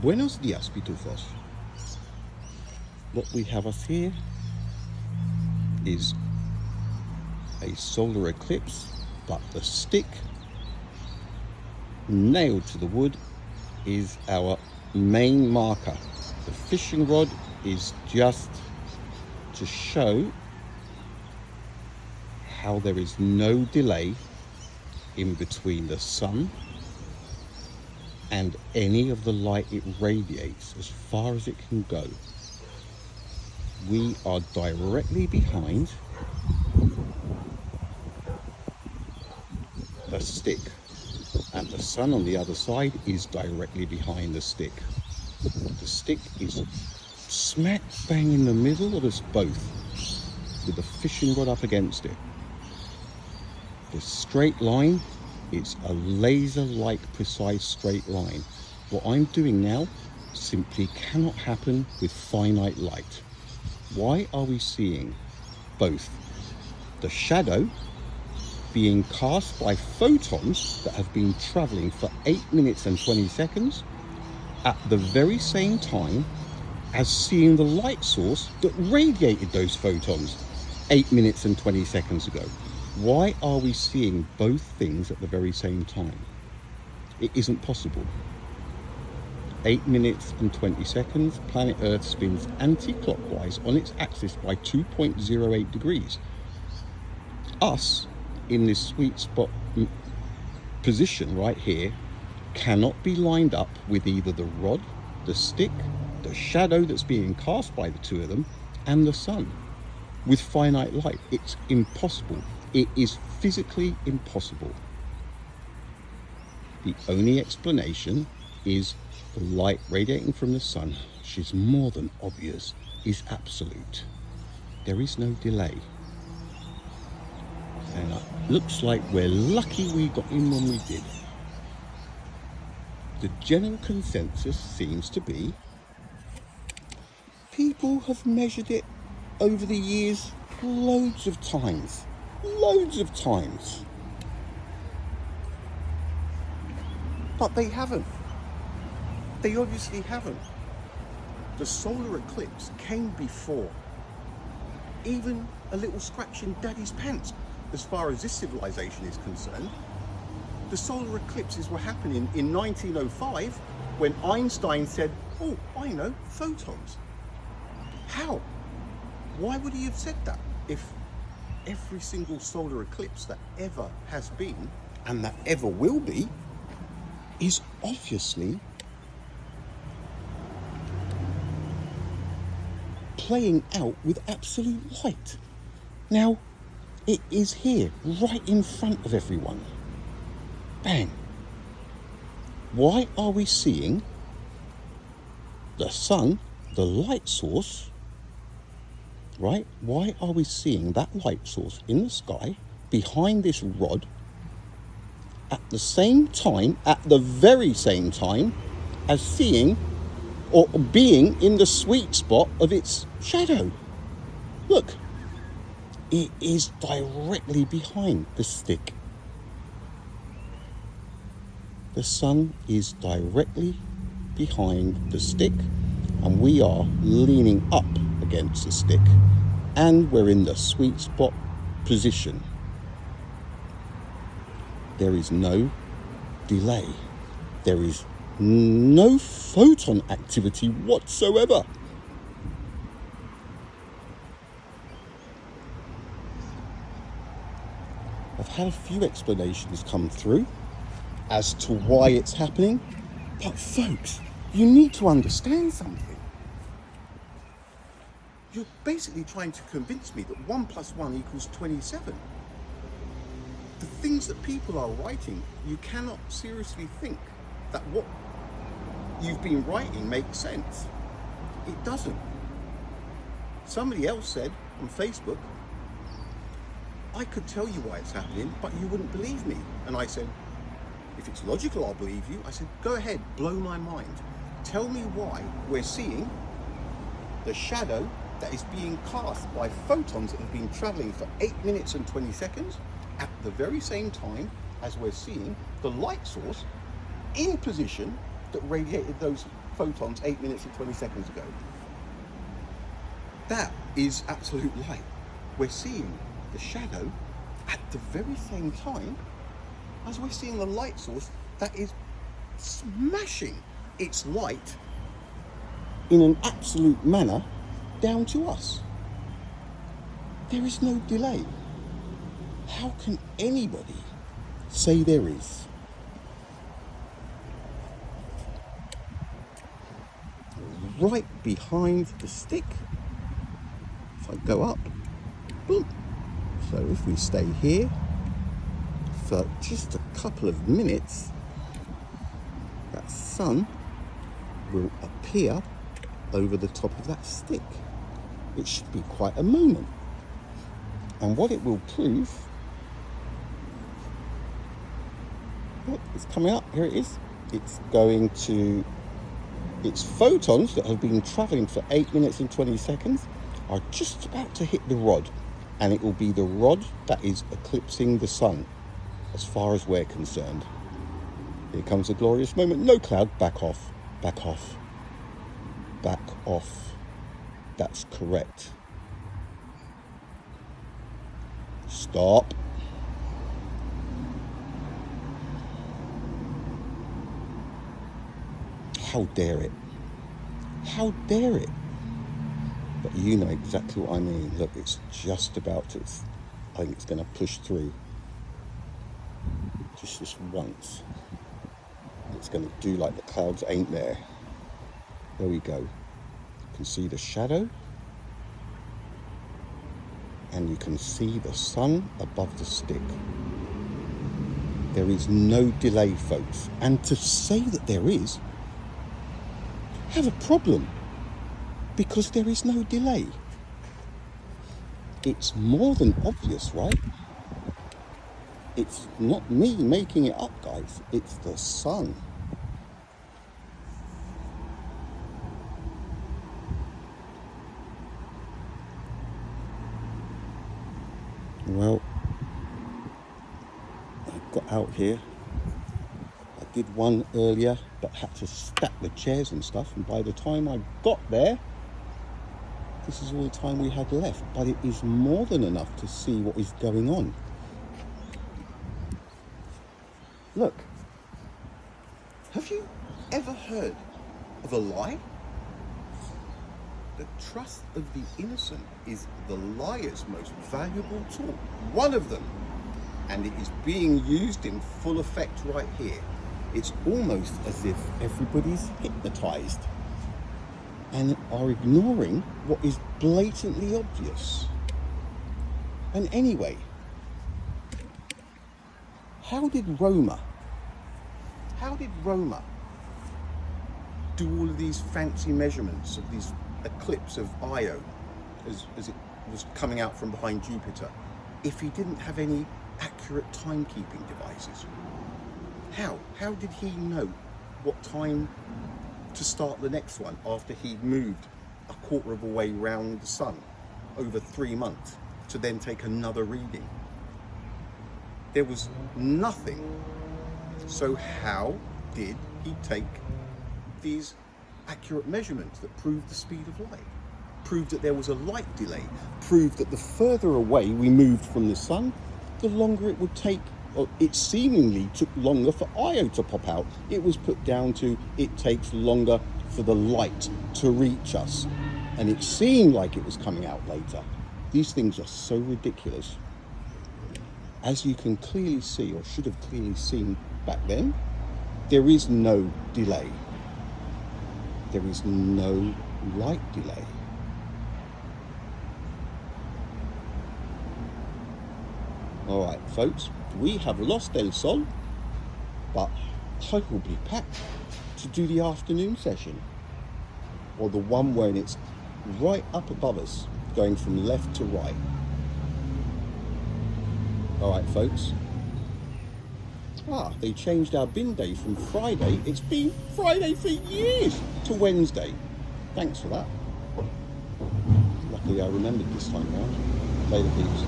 Buenos dias, pitufos. What we have us here is a solar eclipse, but the stick nailed to the wood is our main marker. The fishing rod is just to show how there is no delay in between the sun and any of the light it radiates as far as it can go. We are directly behind the stick, and the sun on the other side is directly behind the stick. The stick is smack bang in the middle of us both, with the fishing rod up against it. The straight line is a laser-like precise straight line. What I'm doing now simply cannot happen with finite light. Why are we seeing both the shadow being cast by photons that have been traveling for 8 minutes and 20 seconds at the very same time as seeing the light source that radiated those photons 8 minutes and 20 seconds ago? Why are we seeing both things at the very same time? It isn't possible. 8 minutes and 20 seconds, planet Earth spins anti-clockwise on its axis by 2.08 degrees. Us, in this sweet spot position right here, cannot be lined up with either the rod, the stick, the shadow that's being cast by the two of them, and the sun with finite light. It's impossible. It is physically impossible. The only explanation is the light radiating from the sun, which is more than obvious, is absolute. There is no delay. And it looks like we're lucky we got in when we did. The general consensus seems to be people have measured it over the years loads of times. But they haven't. They obviously haven't. The solar eclipse came before even a little scratch in Daddy's pants, as far as this civilization is concerned. The solar eclipses were happening in 1905 when Einstein said, oh, I know, photons. How? Why would he have said that if every single solar eclipse that ever has been and that ever will be is obviously playing out with absolute light? Now, it is here, right in front of everyone. Bang. Why are we seeing the sun, the light source, right? Why are we seeing that light source in the sky behind this rod at the same time, at the very same time as seeing or being in the sweet spot of its shadow? Look, it is directly behind the stick. The sun is directly behind the stick, and we are leaning up against the stick, and we're in the sweet spot position. There is no delay. There is no photon activity whatsoever. I've had a few explanations come through as to why it's happening, but folks, you need to understand something. You're basically trying to convince me that 1 + 1 = 27. The things that people are writing, you cannot seriously think that what you've been writing makes sense. It doesn't. Somebody else said on Facebook, I could tell you why it's happening, but you wouldn't believe me. And I said, if it's logical, I'll believe you. I said, go ahead, blow my mind. Tell me why we're seeing the shadow that is being cast by photons that have been traveling for 8 minutes and 20 seconds at the very same time as we're seeing the light source in position that radiated those photons 8 minutes and 20 seconds ago. That is absolute light. We're seeing the shadow at the very same time as we're seeing the light source that is smashing its light in an absolute manner down to us. There is no delay. How can anybody say there is? Right behind the stick. If I go up, boom. So if we stay here for just a couple of minutes, that sun will appear over the top of that stick. It should be quite a moment. And what it will prove, look, it's coming up, here it is. It's going to, its photons that have been traveling for 8 minutes and 20 seconds are just about to hit the rod. And it will be the rod that is eclipsing the sun, as far as we're concerned. Here comes a glorious moment. No cloud, back off, back off, back off. That's correct. Stop. How dare it? How dare it? But you know exactly what I mean. Look, it's just about to, I think it's going to push through. Just this once. It's going to do like the clouds ain't there. There we go. You can see the shadow. And you can see the sun above the stick. There is no delay, folks. And to say that there is, have a problem. Because there is no delay. It's more than obvious, right? It's not me making it up, guys. It's the sun. Well, I got out here. I did one earlier, but had to stack the chairs and stuff. And by the time I got there, this is all the time we had left. But it is more than enough to see what is going on. Look, have you ever heard of a lie? The trust of the innocent is the liar's most valuable tool. One of them. And it is being used in full effect right here. It's almost as if everybody's hypnotized and are ignoring what is blatantly obvious. And anyway, how did Roma do all of these fancy measurements of these eclipse of Io as it was coming out from behind Jupiter if he didn't have any accurate timekeeping devices? How did he know what time to start the next one after he'd moved a quarter of a way round the sun over 3 months to then take another reading? There was nothing. So how did he take these accurate measurements that proved the speed of light, proved that there was a light delay, proved that the further away we moved from the sun, the longer it would take, or it seemingly took longer for Io to pop out. It was put down to it takes longer for the light to reach us. And it seemed like it was coming out later. These things are so ridiculous. As you can clearly see, or should have clearly seen back then, there is no delay. There is no light delay. All right, folks, we have lost El Sol, but I will be back to do the afternoon session, or the one when it's right up above us, going from left to right. All right, folks. They changed our bin day from Friday. It's been Friday for years to Wednesday. Thanks for that. Luckily, I remembered this time round. Later, peeps.